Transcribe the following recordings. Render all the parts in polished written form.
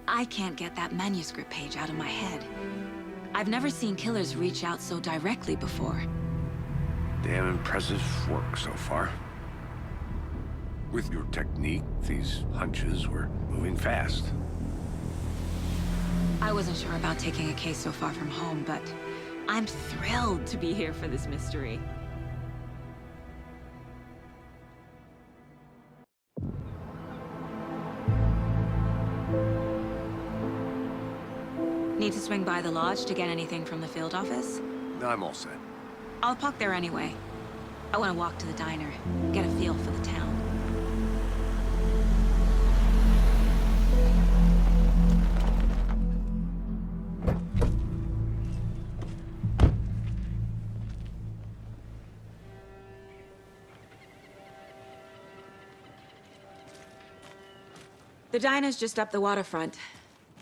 I can't get that manuscript page out of my head. I've never seen killers reach out so directly before. Damn impressive work so far. With your technique, these hunches were moving fast. I wasn't sure about taking a case so far from home, but I'm thrilled to be here for this mystery. Need to swing by the lodge to get anything from the field office? I'm all set. I'll park there anyway. I want to walk to the diner, get a feel for the town. The diner's just up the waterfront.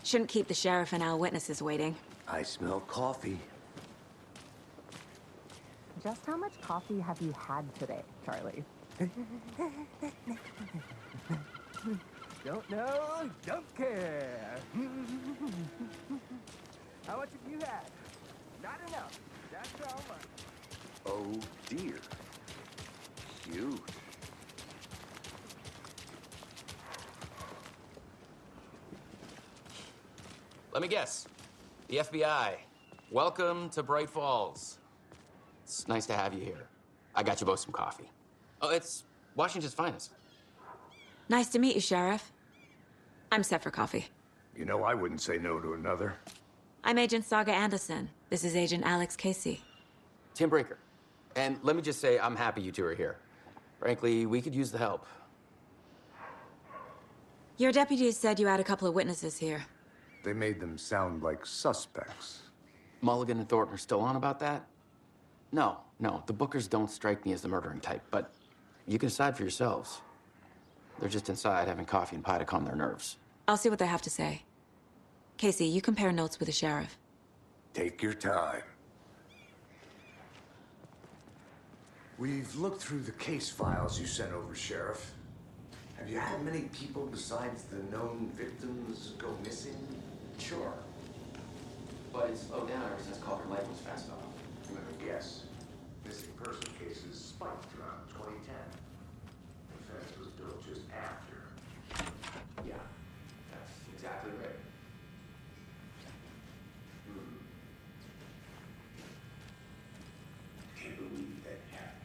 Shouldn't keep the sheriff and our witnesses waiting. I smell coffee. Just how much coffee have you had today, Charlie? Don't know, don't care. How much have you had? Not enough. That's how much. Oh dear. Huge. Let me guess. The FBI. Welcome to Bright Falls. It's nice to have you here. I got you both some coffee. Oh, it's Washington's finest. Nice to meet you, Sheriff. I'm set for coffee. You know, I wouldn't say no to another. I'm Agent Saga Anderson. This is Agent Alex Casey. Tim Breaker. And let me just say, I'm happy you two are here. Frankly, we could use the help. Your deputies said you had a couple of witnesses here. They made them sound like suspects. Mulligan and Thornton are still on about that? No, the Bookers don't strike me as the murdering type, but you can decide for yourselves. They're just inside having coffee and pie to calm their nerves. I'll see what they have to say. Casey, you compare notes with the sheriff. Take your time. We've looked through the case files you sent over, Sheriff. Have you had many people besides the known victims go missing? Sure. But it's slowed down ever since Calder Lake was fast off. I'm gonna guess. Missing person cases spiked around 2010. The fence was built just after. Yeah, that's exactly right. Can't believe that happened.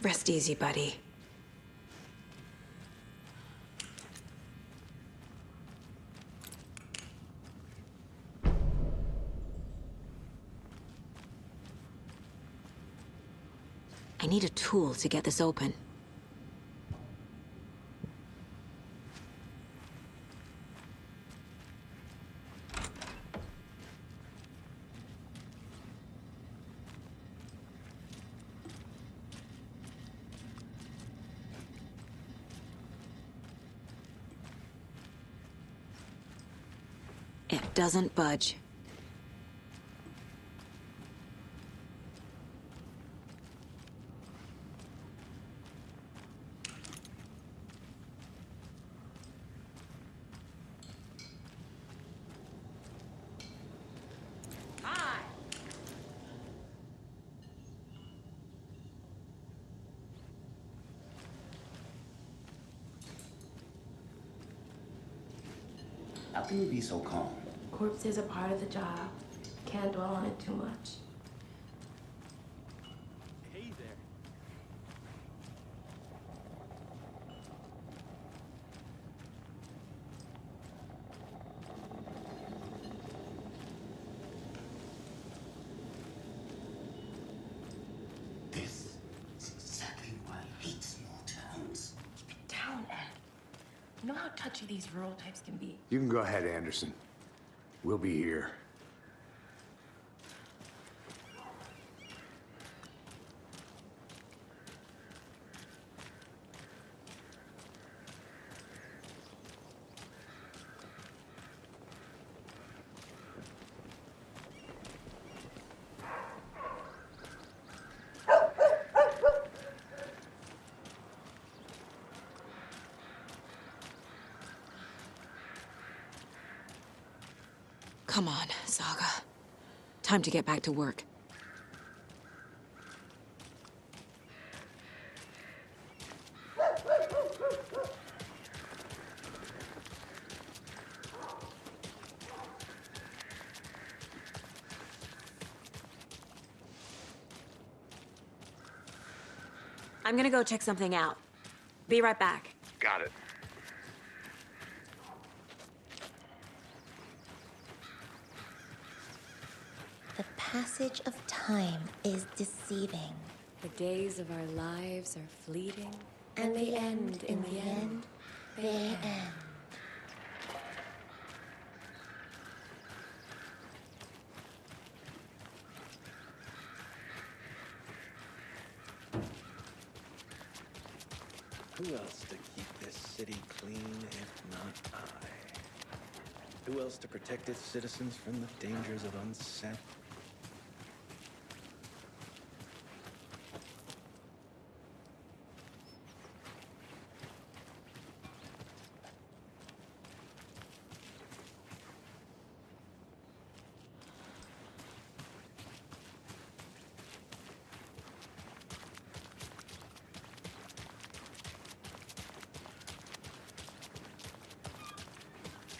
Rest easy, buddy. I need a tool to get this open. It doesn't budge. How can you be so calm? Corpse is a part of the job. Can't dwell on it too much. Hey there. This is exactly why I hate small towns. Keep it down, Ed. You know how touchy these rural types can be. You can go ahead, Anderson. We'll be here. Come on, Saga. Time to get back to work. I'm gonna go check something out. Be right back. Got it. The passage of time is deceiving. The days of our lives are fleeting, And they end in the end. They end. Who else to keep this city clean if not I? Who else to protect its citizens from the dangers of unset?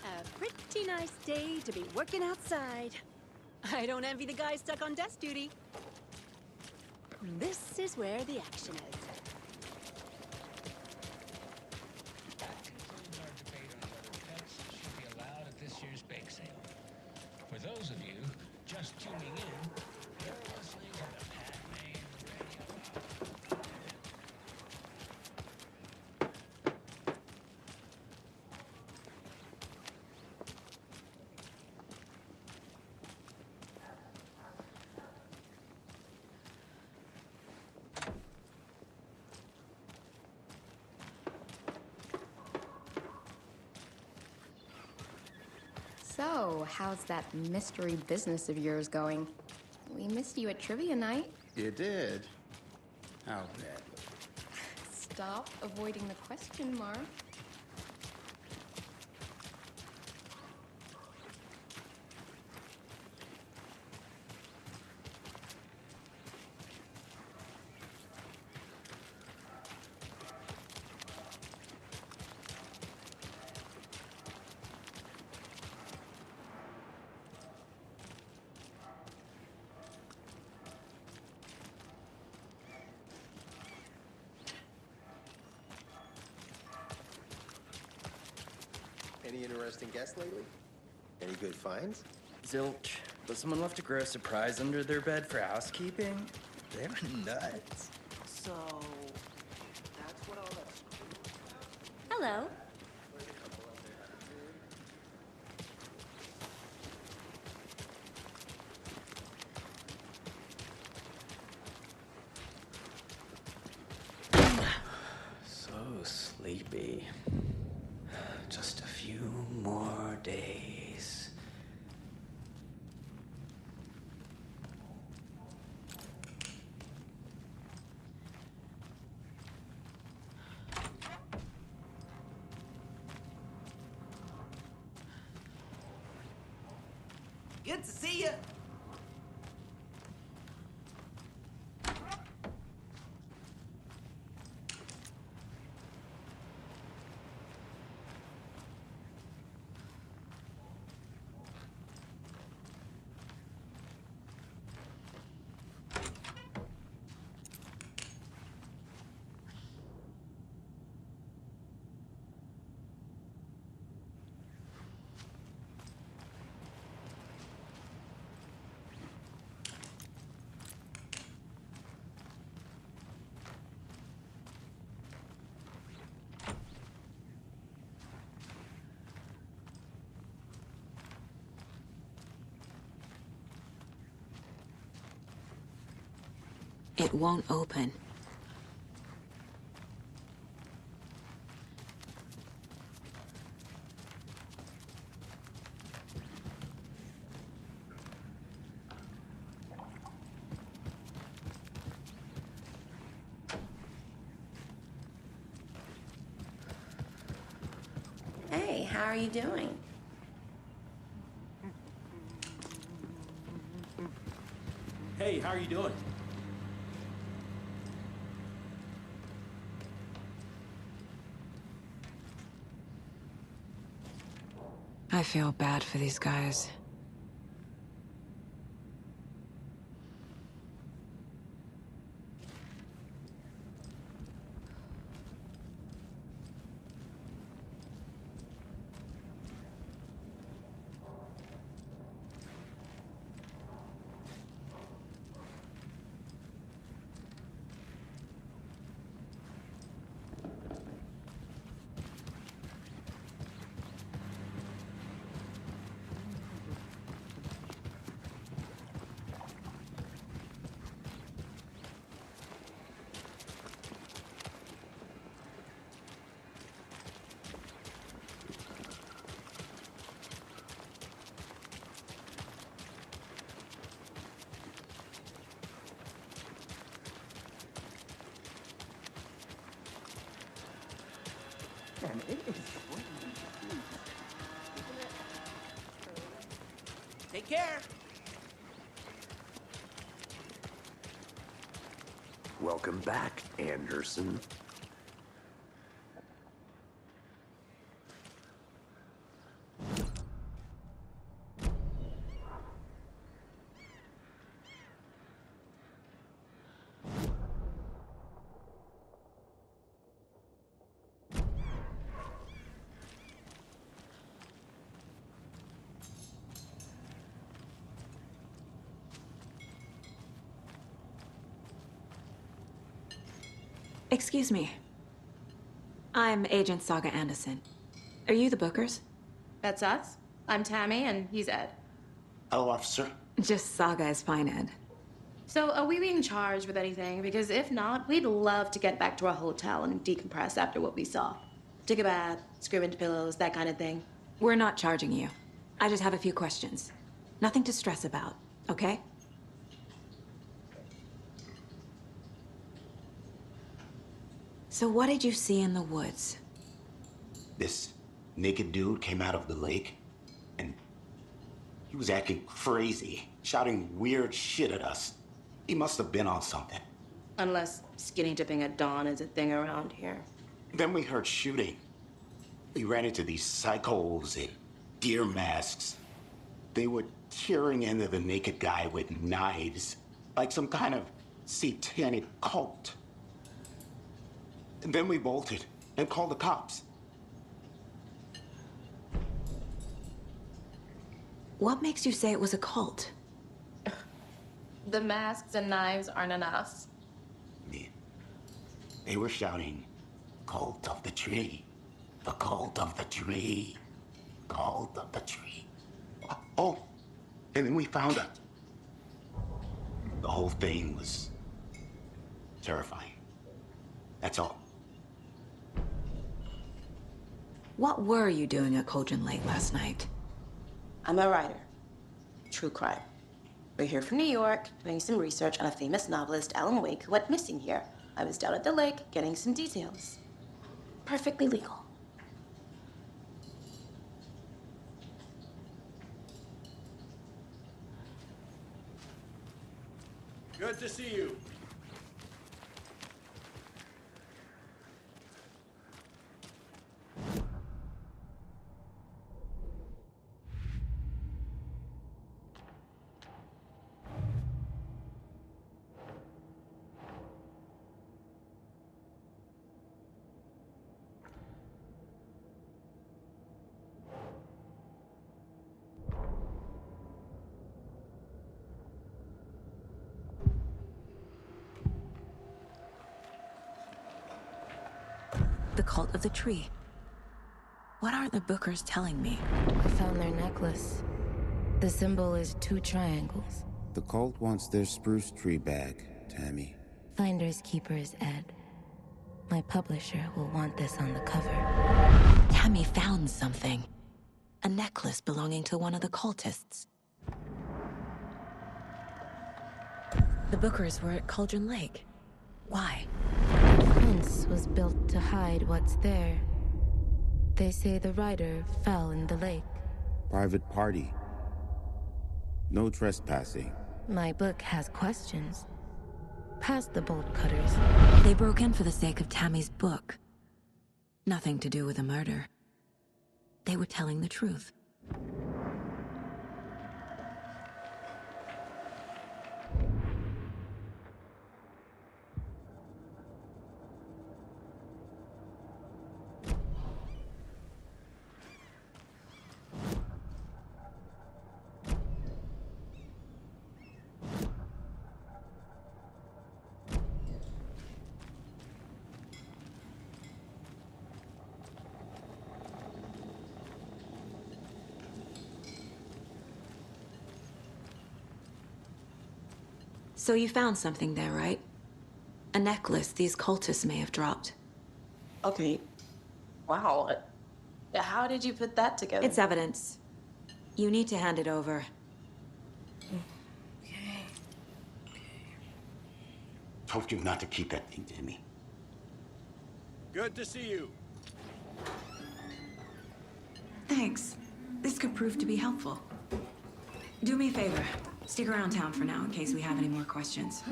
A pretty nice day to be working outside. I don't envy the guy stuck on desk duty. This is where the action is. That concludes our debate on whether pets should be allowed at this year's bake sale. For those of you just tuning in, you're listening to the Pac-Man Radio Hour. So, how's that mystery business of yours going? We missed you at trivia night. You did? How bad? Stop avoiding the question, Mark. Any interesting guests lately? Any good finds? Zilch. But someone left a gross surprise under their bed for housekeeping? They were nuts. So, that's what all that's... Hello. So sleepy. Just a few more days. Good to see you. It won't open. Hey, how are you doing? Hey, how are you doing? I feel bad for these guys. Take care. Welcome back, Anderson. Excuse me. I'm Agent Saga Anderson. Are you the Bookers? That's us. I'm Tammy, and he's Ed. Hello, officer. Just Saga is fine, Ed. So, are we being charged with anything? Because if not, we'd love to get back to our hotel and decompress after what we saw. Take a bath, scream into pillows, that kind of thing. We're not charging you. I just have a few questions. Nothing to stress about, okay? So what did you see in the woods? This naked dude came out of the lake, and he was acting crazy, shouting weird shit at us. He must have been on something. Unless skinny dipping at dawn is a thing around here. Then we heard shooting. We ran into these psychos in deer masks. They were tearing into the naked guy with knives, like some kind of satanic cult. And then we bolted and called the cops. What makes you say it was a cult? The masks and knives aren't enough. They were shouting, "Cult of the tree, the cult of the tree, cult of the tree." Oh, and then we found her. The whole thing was terrifying. That's all. What were you doing at Cauldron Lake last night? I'm a writer. True crime. We're here from New York, doing some research on a famous novelist, Alan Wake, who went missing here. I was down at the lake, getting some details. Perfectly legal. Good to see you. The cult of the tree. What aren't the Bookers telling me? I found their necklace. The symbol is 2 triangles. The cult wants their spruce tree back, Tammy. Finders keepers, Ed. My publisher will want this on the cover. Tammy found something. A necklace belonging to one of the cultists. The Bookers were at Cauldron Lake. Why? The fence was built to hide what's there. They say the rider fell in the lake. Private party. No trespassing. My book has questions. Past the bolt cutters. They broke in for the sake of Tammy's book. Nothing to do with a murder. They were telling the truth. So you found something there, right? A necklace these cultists may have dropped. Okay. Wow. How did you put that together? It's evidence. You need to hand it over. Told you not to keep that thing to me. Good to see you. Thanks. This could prove to be helpful. Do me a favor. Stick around town for now in case we have any more questions.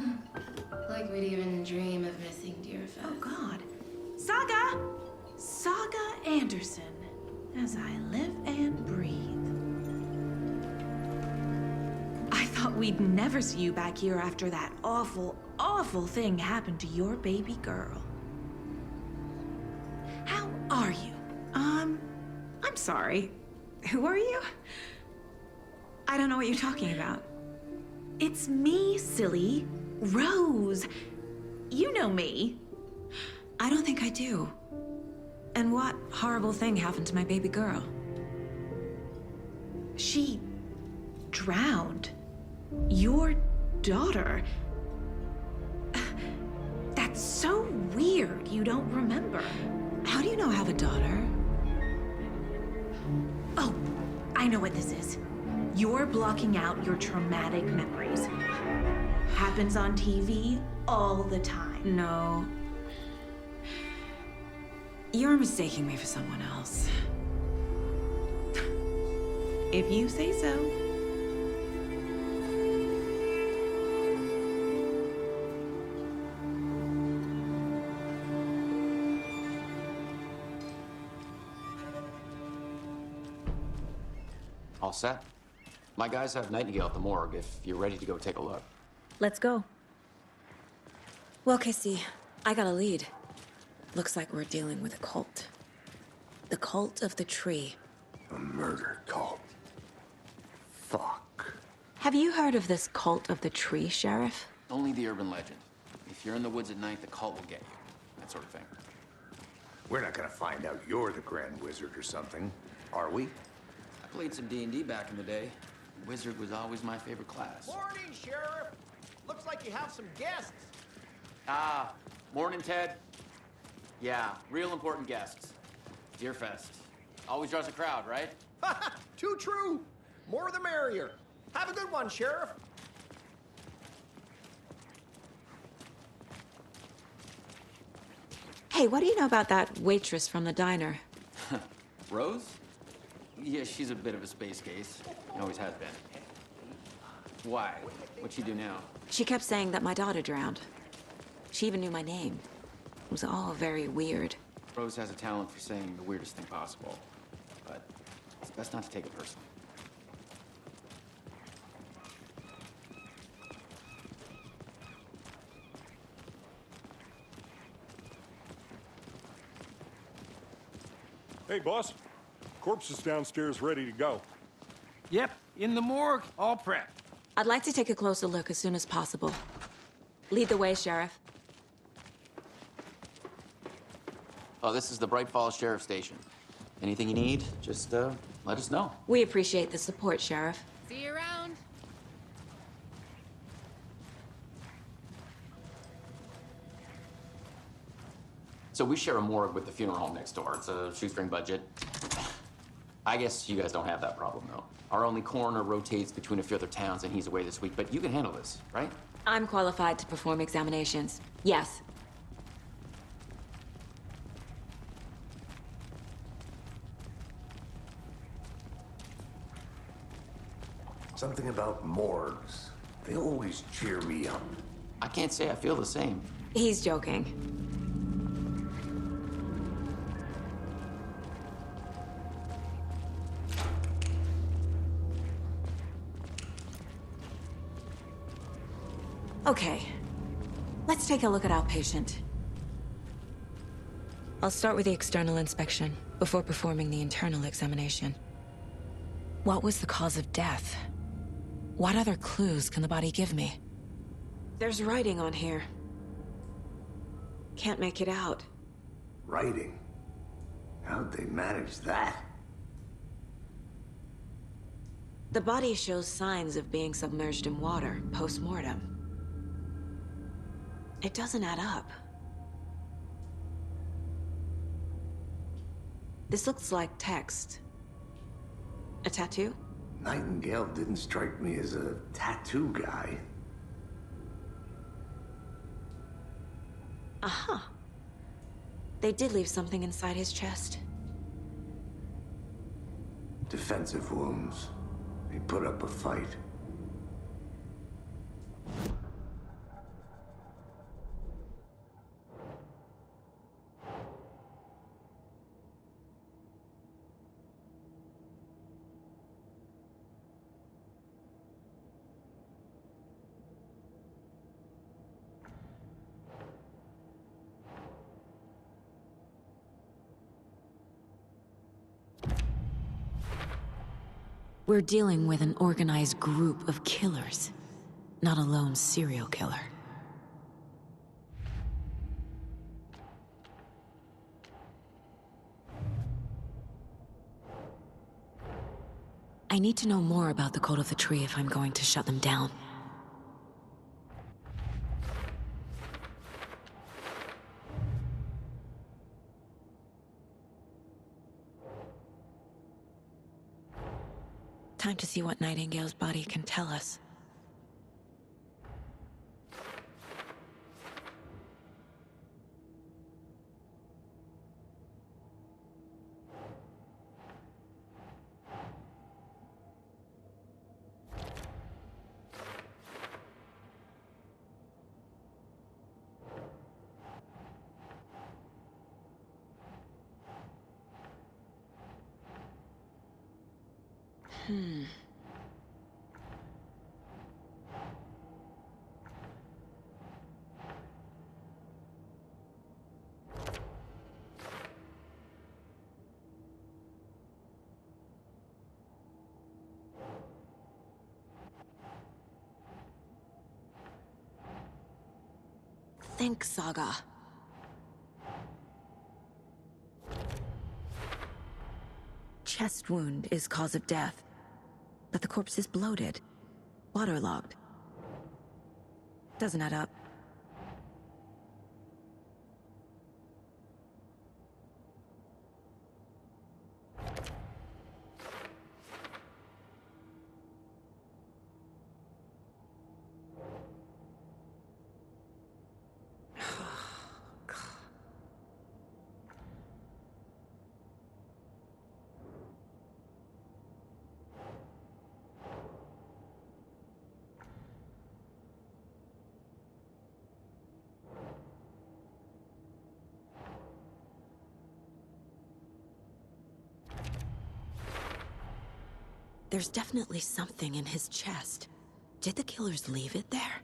Like we'd even dream of missing Deerfest. Oh, God. Saga! Saga Anderson. As I live and breathe. I thought we'd never see you back here after that awful, awful thing happened to your baby girl. How are you? I'm sorry. Who are you? I don't know what you're talking about. It's me, silly. Rose. You know me. I don't think I do. And what horrible thing happened to my baby girl? She drowned. Your daughter. That's so weird you don't remember. How do you know I have a daughter? Oh, I know what this is. You're blocking out your traumatic memories. Happens on TV all the time. No. You're mistaking me for someone else. If you say so. All set? My guys have Nightingale at the morgue if you're ready to go take a look. Let's go. Well, Casey, I got a lead. Looks like we're dealing with a cult. The cult of the tree. A murder cult. Fuck. Have you heard of this cult of the tree, Sheriff? Only the urban legend. If you're in the woods at night, the cult will get you. That sort of thing. We're not gonna find out you're the Grand Wizard or something, are we? I played some D&D back in the day. Wizard was always my favorite class. Morning, Sheriff. Looks like you have some guests. Ah, morning, Ted. Yeah, real important guests. Deerfest. Always draws a crowd, right? Too true. More the merrier. Have a good one, Sheriff. Hey, what do you know about that waitress from the diner? Rose? Yeah, she's a bit of a space case. Always has been. Why? What'd she do now? She kept saying that my daughter drowned. She even knew my name. It was all very weird. Rose has a talent for saying the weirdest thing possible. But it's best not to take it personally. Hey, boss. Corpse is downstairs ready to go. Yep, in the morgue, all prepped. I'd like to take a closer look as soon as possible. Lead the way, Sheriff. Oh, this is the Bright Falls Sheriff Station. Anything you need, just let us know. We appreciate the support, Sheriff. See you around. So we share a morgue with the funeral home next door. It's a shoestring budget. I guess you guys don't have that problem, though. Our only coroner rotates between a few other towns, and he's away this week. But you can handle this, right? I'm qualified to perform examinations. Yes. Something about morgues. They always cheer me up. I can't say I feel the same. He's joking. Okay, let's take a look at outpatient. I'll start with the external inspection before performing the internal examination. What was the cause of death? What other clues can the body give me? There's writing on here. Can't make it out. Writing? How'd they manage that? The body shows signs of being submerged in water post-mortem. It doesn't add up. This looks like text. A tattoo? Nightingale didn't strike me as a tattoo guy. Uh-huh. They did leave something inside his chest. Defensive wounds. He put up a fight. We're dealing with an organized group of killers, not a lone serial killer. I need to know more about the code of the tree if I'm going to shut them down. Time to see what Nightingale's body can tell us. Think, Saga. Chest wound is cause of death, but the corpse is bloated, waterlogged. Doesn't add up. There's definitely something in his chest. Did the killers leave it there?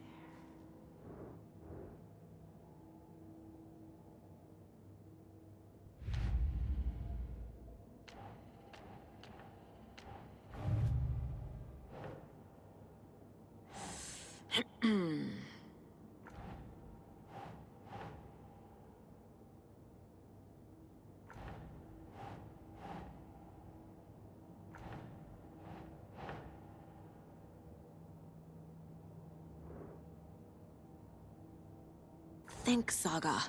Think, Saga.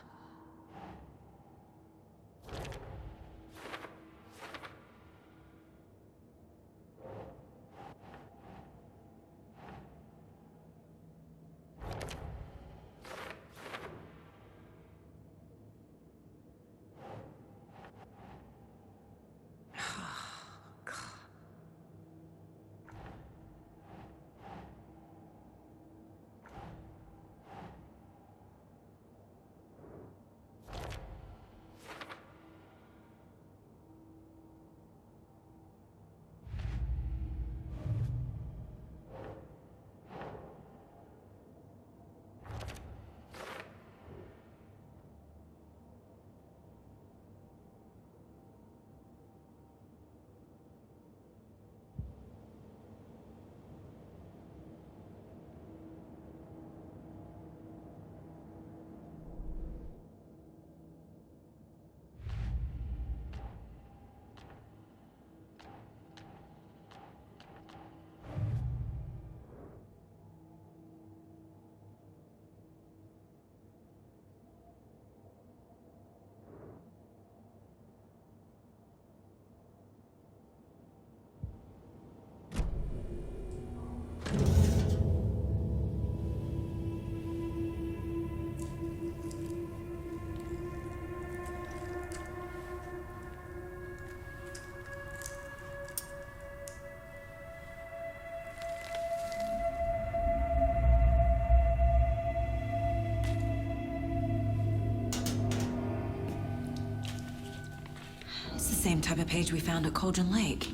type of page we found at Cauldron Lake.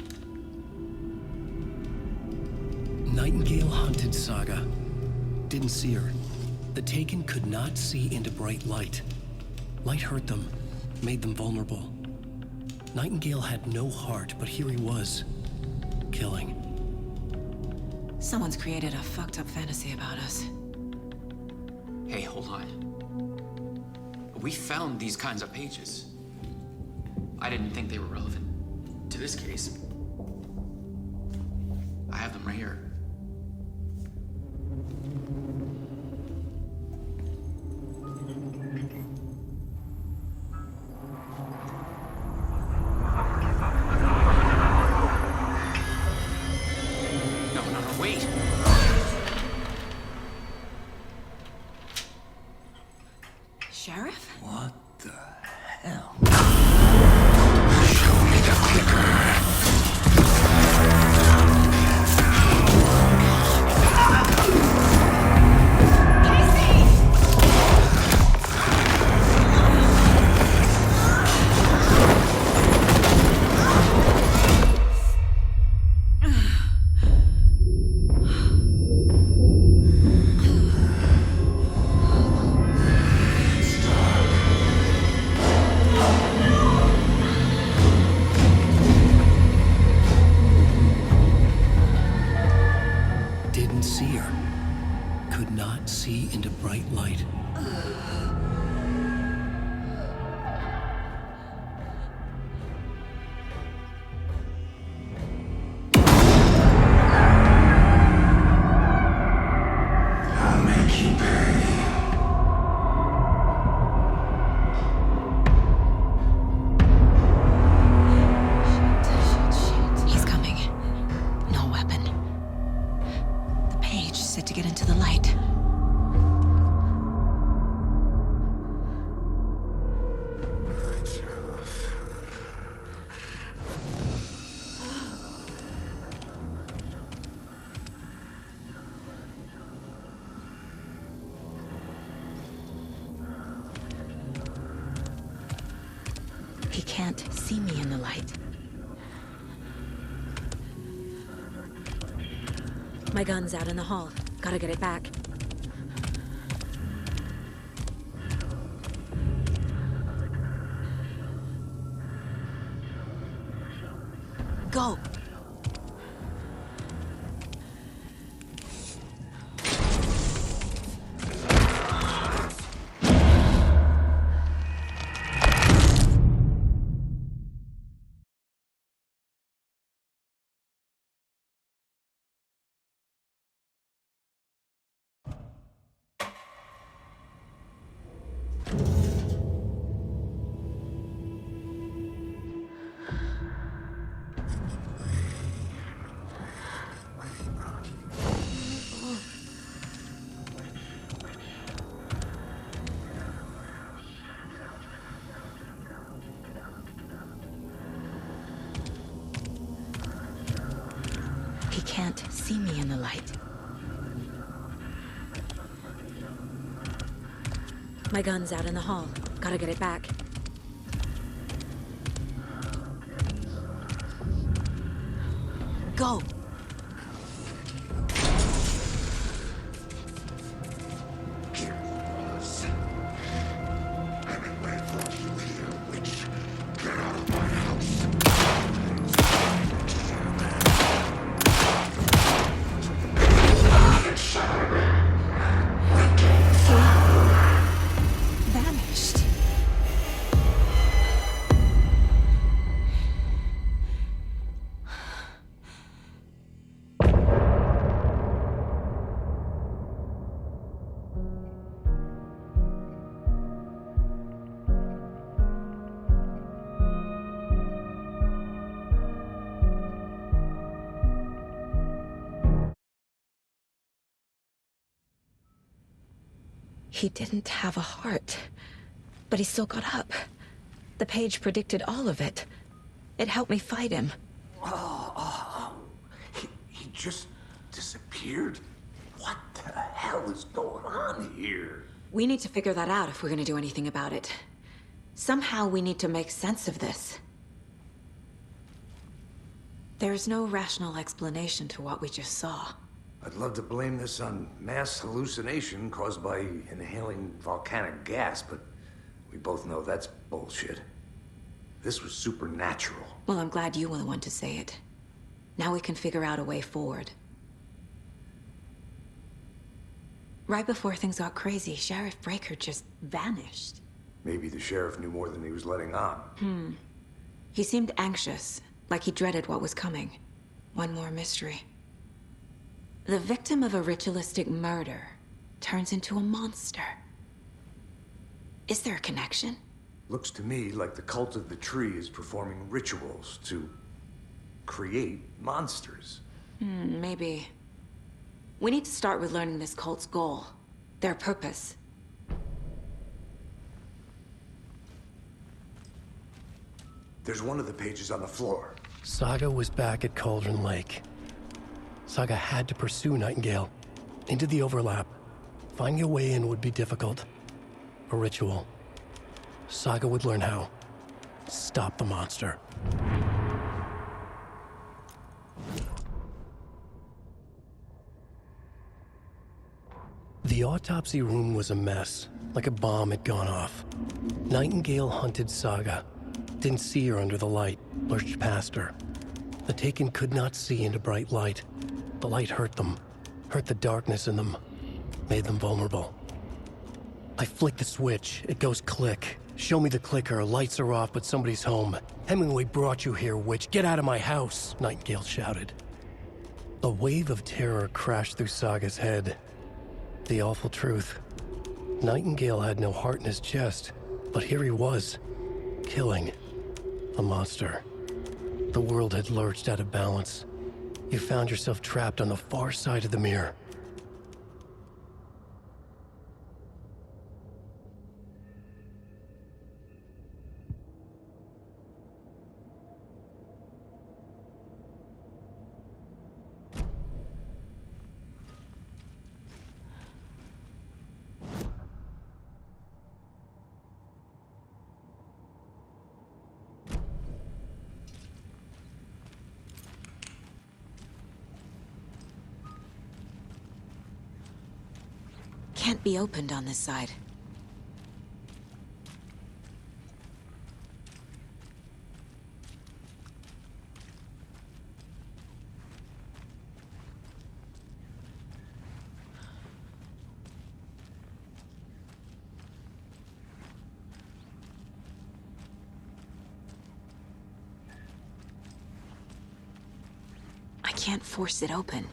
Nightingale hunted Saga. Didn't see her. The Taken could not see into bright light. Light hurt them, made them vulnerable. Nightingale had no heart, but here he was, killing. Someone's created a fucked up fantasy about us. Hey, hold on. We found these kinds of pages. I didn't think they were relevant to this case. I have them right here. Wait. Sheriff? What the hell? Didn't see her. Could not see into bright light. I'll make you pay. He's coming. No weapon. The page said to get into the light. He can't see me in the light. My gun's out in the hall. Gotta get it back. Go! He can't see me in the light. My gun's out in the hall. Gotta get it back. Go! Vanished. He didn't have a heart, but he still got up. The page predicted all of it. It helped me fight him. He just disappeared? What the hell is going on here? We need to figure that out if we're gonna do anything about it. Somehow we need to make sense of this. There's no rational explanation to what we just saw. I'd love to blame this on mass hallucination caused by inhaling volcanic gas, but we both know that's bullshit. This was supernatural. Well, I'm glad you were the one to say it. Now we can figure out a way forward. Right before things got crazy, Sheriff Breaker just vanished. Maybe the sheriff knew more than he was letting on. He seemed anxious, like he dreaded what was coming. One more mystery. The victim of a ritualistic murder turns into a monster. Is there a connection? Looks to me like the cult of the tree is performing rituals to create monsters. Maybe. We need to start with learning this cult's goal, their purpose. There's one of the pages on the floor. Saga was back at Cauldron Lake. Saga had to pursue Nightingale into the overlap. Finding a way in would be difficult. A ritual. Saga would learn how. Stop the monster. The autopsy room was a mess, like a bomb had gone off. Nightingale hunted Saga. Didn't see her under the light, lurched past her. The Taken could not see into bright light. The light hurt them, hurt the darkness in them, made them vulnerable. I flick the switch, it goes click. Show me the clicker, lights are off, but somebody's home. Hemingway brought you here, witch. Get out of my house, Nightingale shouted. A wave of terror crashed through Saga's head. The awful truth. Nightingale had no heart in his chest, but here he was, killing a monster. The world had lurched out of balance. You found yourself trapped on the far side of the mirror. Can't be opened on this side. I can't force it open.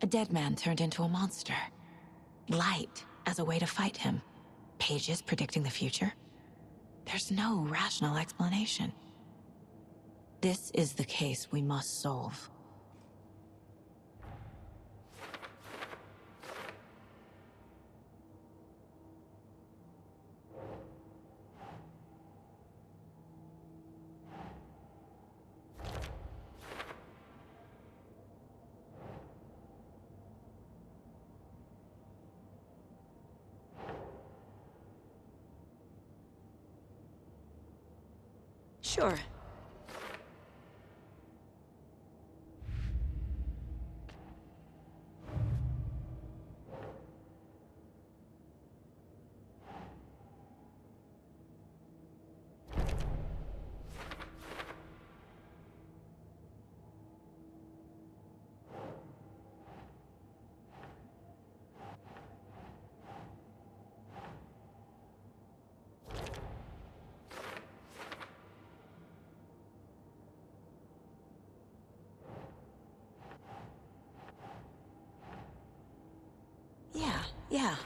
A dead man turned into a monster. Light as a way to fight him. Pages predicting the future. There's no rational explanation. This is the case we must solve. Sure. Yeah.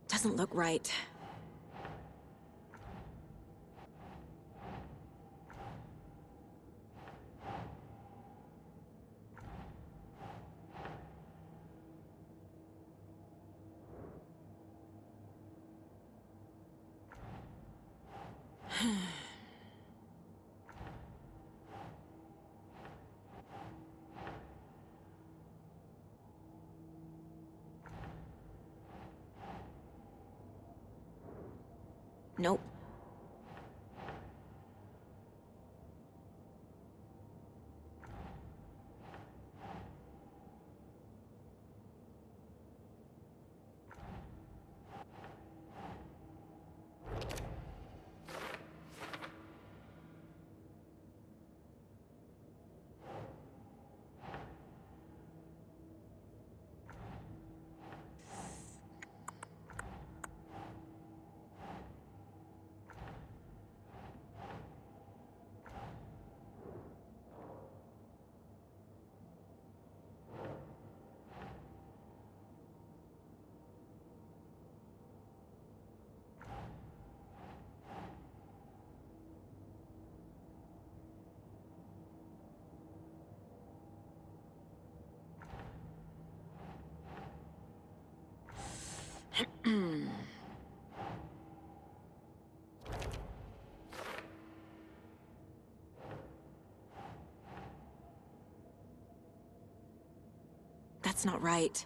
Doesn't look right. Nope. That's not right.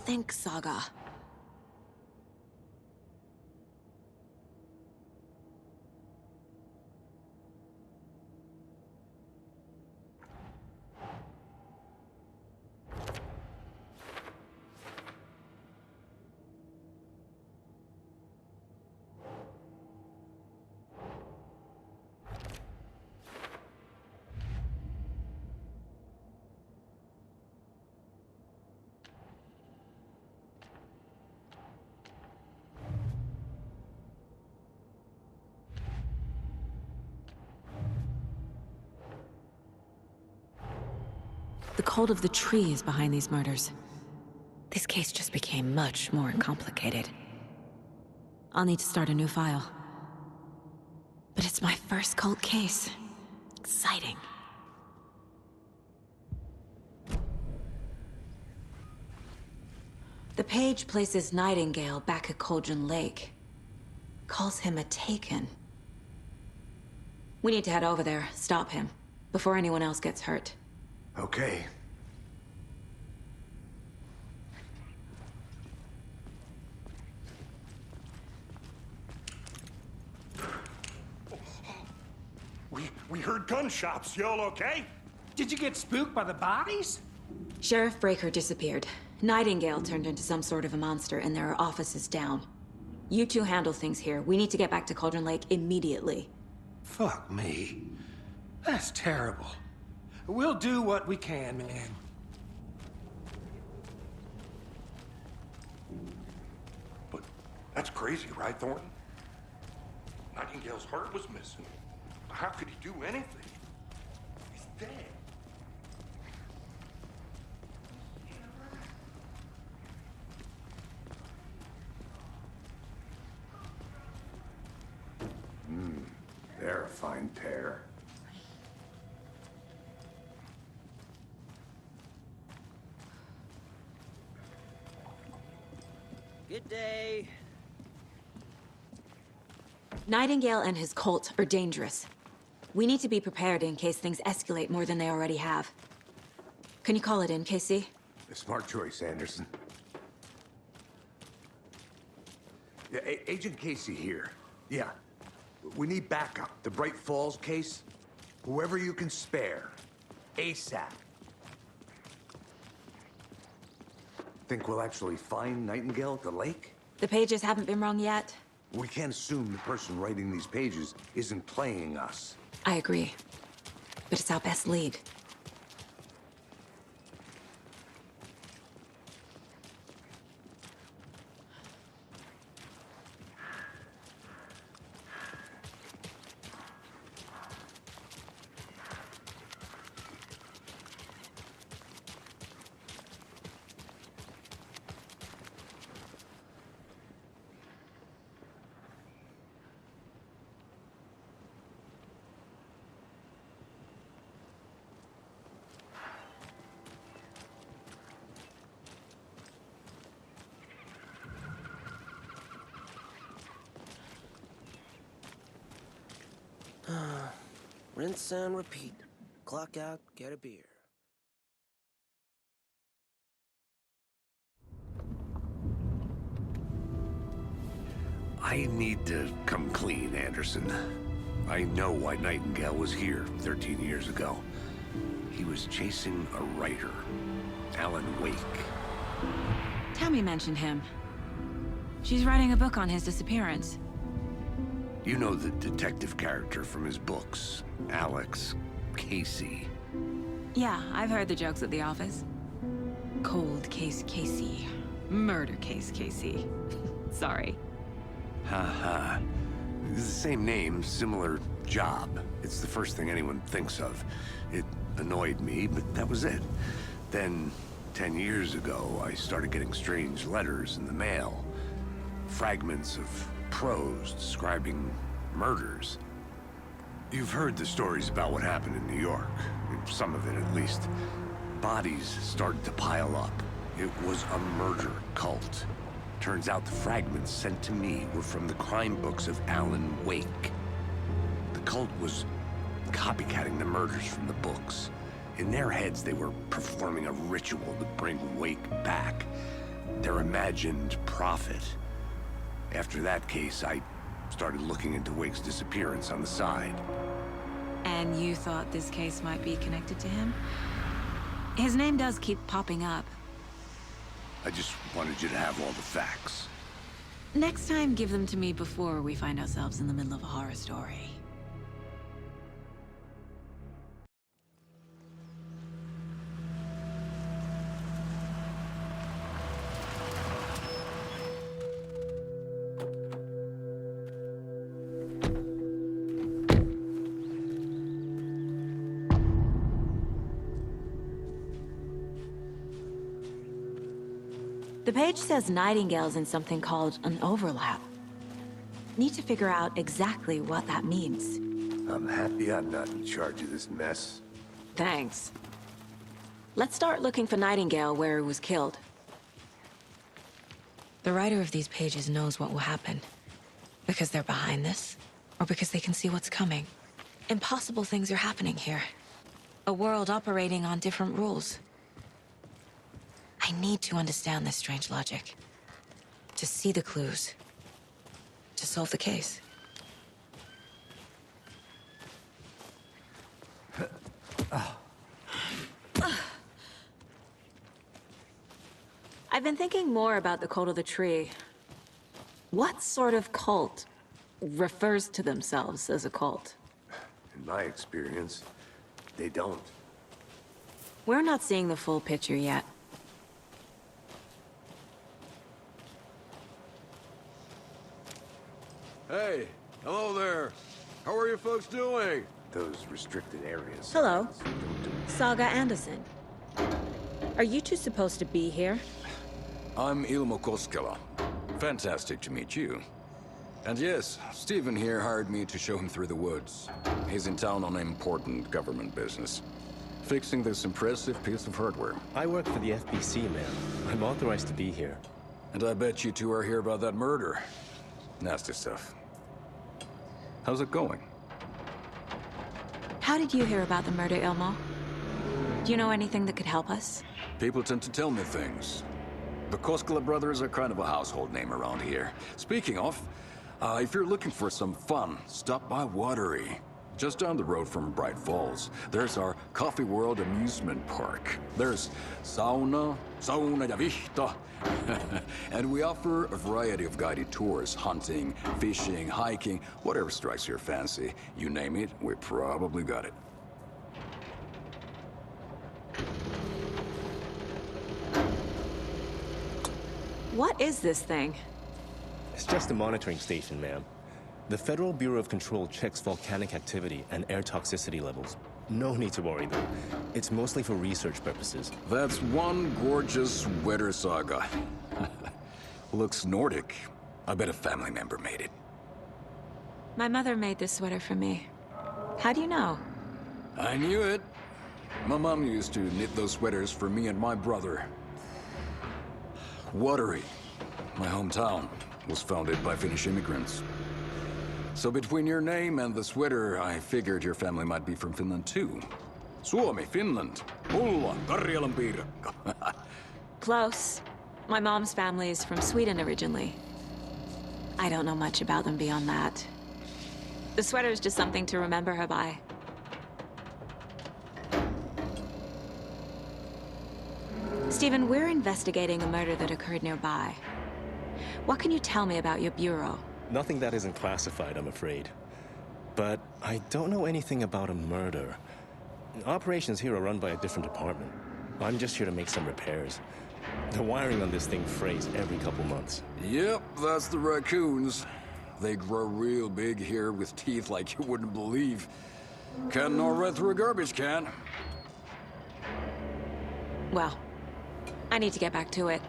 Think, Saga. The cult of the tree is behind these murders. This case just became much more complicated. I'll need to start a new file. But it's my first cult case. Exciting. The page places Nightingale back at Cauldron Lake. Calls him a Taken. We need to head over there, stop him, before anyone else gets hurt. Okay. We heard gunshots. Y'all okay? Did you get spooked by the bodies? Sheriff Breaker disappeared. Nightingale turned into some sort of a monster, and there are offices down. You two handle things here. We need to get back to Cauldron Lake immediately. Fuck me. That's terrible. We'll do what we can, man. But that's crazy, right, Thornton? Nightingale's heart was missing. How could he do anything? He's dead. They're a fine pair. Good day. Nightingale and his cult are dangerous. We need to be prepared in case things escalate more than they already have. Can you call it in, Casey? A smart choice, Anderson. Yeah, Agent Casey here. Yeah. We need backup. The Bright Falls case. Whoever you can spare. ASAP. Think we'll actually find Nightingale at the lake? The pages haven't been wrong yet. We can't assume the person writing these pages isn't playing us. I agree. But it's our best lead. Rinse and repeat. Clock out, get a beer. I need to come clean, Anderson. I know why Nightingale was here 13 years ago. He was chasing a writer, Alan Wake. Tammy mentioned him. She's writing a book on his disappearance. You know the detective character from his books, Alex Casey. Yeah, I've heard the jokes at the office. Cold case Casey. Murder case Casey. Sorry. Ha. It's the same name, similar job. It's the first thing anyone thinks of. It annoyed me, but that was it. Then, 10 years ago, I started getting strange letters in the mail. Fragments of prose describing murders. You've heard the stories about what happened in New York. Some of it, at least. Bodies started to pile up. It was a murder cult. Turns out the fragments sent to me were from the crime books of Alan Wake. The cult was copycatting the murders from the books. In their heads, they were performing a ritual to bring Wake back. Their imagined prophet. After that case, I started looking into Wake's disappearance on the side. And you thought this case might be connected to him? His name does keep popping up. I just wanted you to have all the facts. Next time, give them to me before we find ourselves in the middle of a horror story. The page says Nightingale's in something called an overlap. Need to figure out exactly what that means. I'm happy I'm not in charge of this mess. Thanks. Let's start looking for Nightingale where he was killed. The writer of these pages knows what will happen. Because they're behind this, or because they can see what's coming. Impossible things are happening here. A world operating on different rules. I need to understand this strange logic. To see the clues. To solve the case. I've been thinking more about the cult of the tree. What sort of cult refers to themselves as a cult? In my experience, they don't. We're not seeing the full picture yet. Hey, hello there. How are you folks doing? Those restricted areas. Hello. Saga Anderson. Are you two supposed to be here? I'm Ilmo Koskela. Fantastic to meet you. And yes, Stephen here hired me to show him through the woods. He's in town on important government business. Fixing this impressive piece of hardware. I work for the FBC, man. I'm authorized to be here. And I bet you two are here about that murder. Nasty stuff. How's it going? How did you hear about the murder, Ilmo? Do you know anything that could help us? People tend to tell me things. The Koskela brothers are kind of a household name around here. Speaking of, if you're looking for some fun, stop by Watery. Just down the road from Bright Falls, there's our Coffee World amusement park. There's sauna ja vihta. And we offer a variety of guided tours, hunting, fishing, hiking, whatever strikes your fancy. You name it, we probably got it. What is this thing? It's just a monitoring station, ma'am. The Federal Bureau of Control checks volcanic activity and air toxicity levels. No need to worry, though. It's mostly for research purposes. That's one gorgeous weather saga. Looks Nordic. I bet a family member made it. My mother made this sweater for me. How do you know? I knew it. My mom used to knit those sweaters for me and my brother. Watery, my hometown, was founded by Finnish immigrants. So between your name and the sweater, I figured your family might be from Finland too. Suomi, Finland. Pulla, Karjalan piirakka. Close. My mom's family is from Sweden originally. I don't know much about them beyond that. The sweater is just something to remember her by. Stephen, we're investigating a murder that occurred nearby. What can you tell me about your bureau? Nothing that isn't classified, I'm afraid. But I don't know anything about a murder. Operations here are run by a different department. I'm just here to make some repairs. The wiring on this thing frays every couple months. Yep, that's the raccoons. They grow real big here with teeth like you wouldn't believe. Can't gnaw right through a garbage can. Well, I need to get back to it.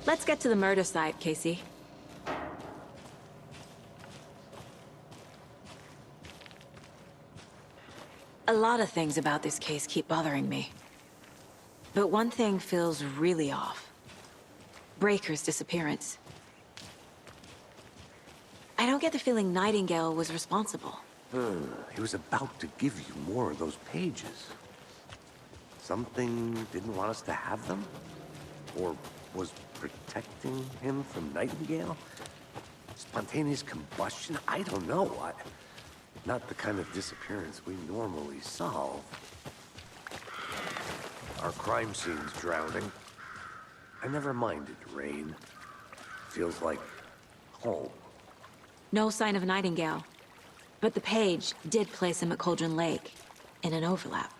Let's get to the murder site, Casey. A lot of things about this case keep bothering me. But one thing feels really off. Breaker's disappearance. I don't get the feeling Nightingale was responsible. He was about to give you more of those pages. Something didn't want us to have them? Or was protecting him from Nightingale? Spontaneous combustion? I don't know. Not the kind of disappearance we normally solve. Our crime scene's drowning. I never minded rain. Feels like home. No sign of Nightingale. But the page did place him at Cauldron Lake, in an overlap.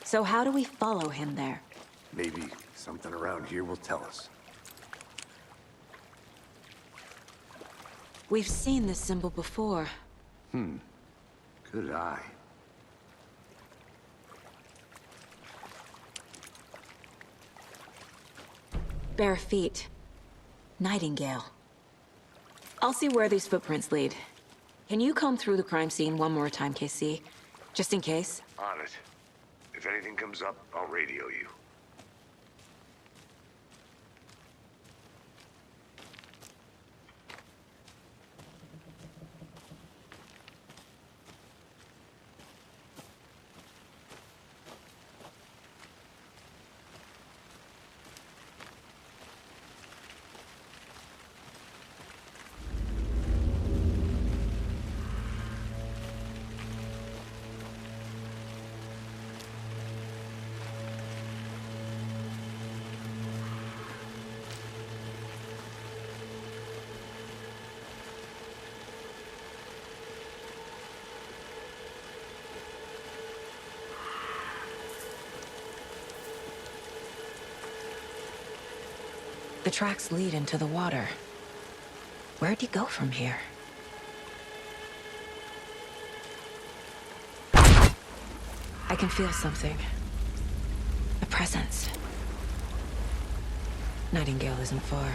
So how do we follow him there? Maybe something around here will tell us. We've seen this symbol before. Good eye. Bare feet. Nightingale. I'll see where these footprints lead. Can you comb through the crime scene one more time, KC? Just in case? On it. If anything comes up, I'll radio you. tracks lead into the water. Where'd he go from here? I can feel something. A presence. Nightingale isn't far.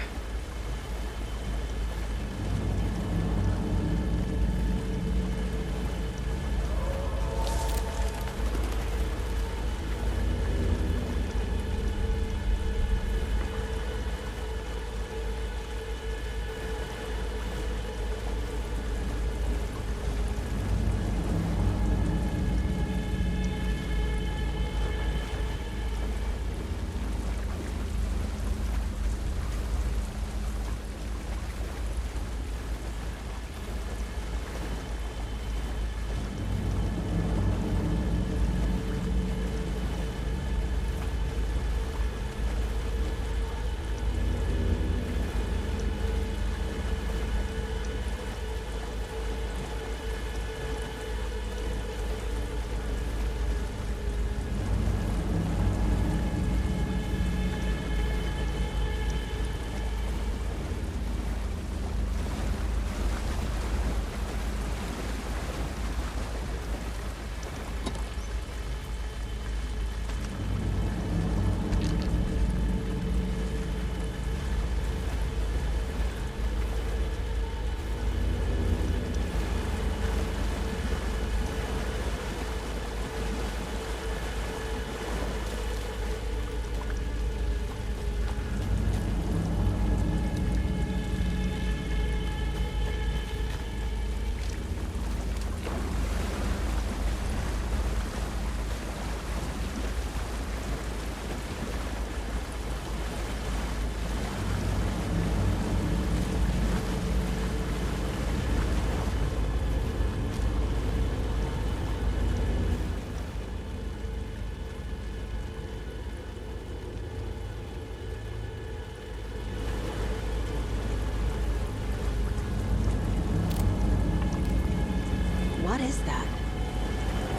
What is that?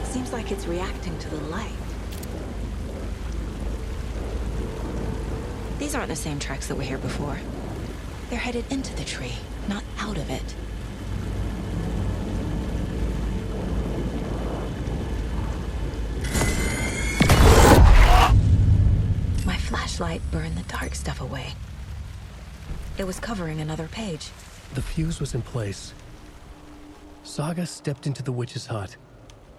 Seems like it's reacting to the light. These aren't the same tracks that were here before. They're headed into the tree, not out of it. My flashlight burned the dark stuff away. It was covering another page. The fuse was in place. Saga stepped into the witch's hut.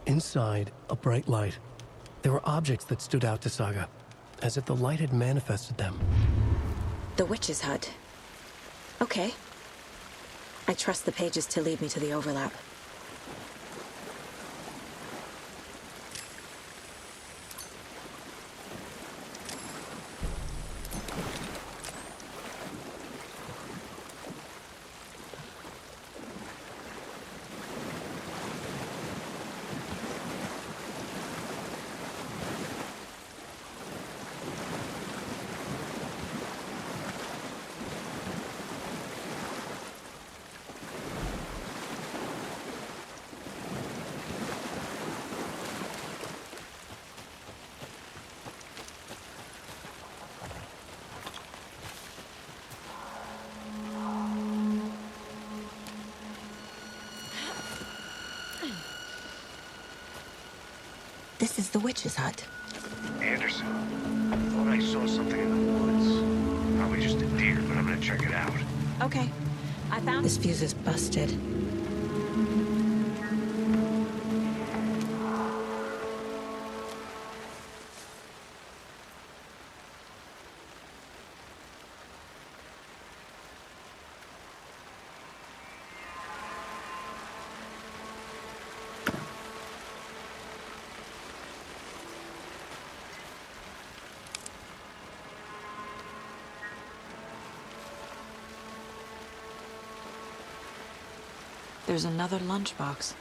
Inside, a bright light. There were objects that stood out to Saga, as if the light had manifested them. The witch's hut. Okay. I trust the pages to lead me to the overlap. This is the witch's hut. Anderson, I thought I saw something in the woods. Probably just a deer, but I'm gonna check it out. Okay. I found this fuse is busted. There's another lunchbox.